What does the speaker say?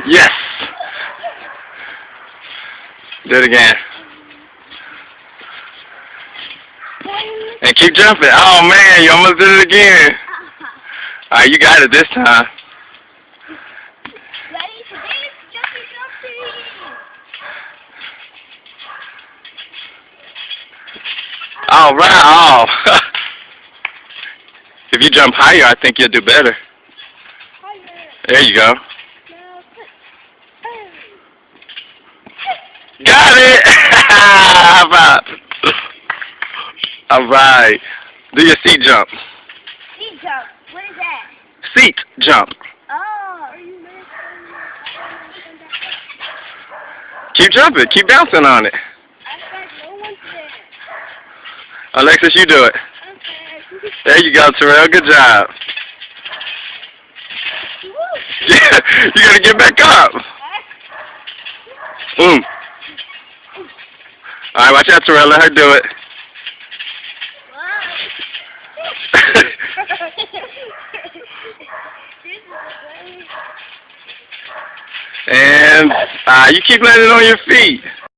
Yes. Do it again. And keep jumping. Oh man, you almost did it again. Alright, you got it this time. Ready for this? Jumping. Alright, oh. If you jump higher, I think you'll do better. There you go. Got it! How about? Alright. Do your seat jump. Seat jump. What is that? Seat jump. Oh. Keep jumping. Keep bouncing on it. No one's there. Alexis, you do it. Okay. There you go, Terrell. Good job. You gotta get back up. Alright, watch out, Terrell. Let her do it. And you keep landing on your feet.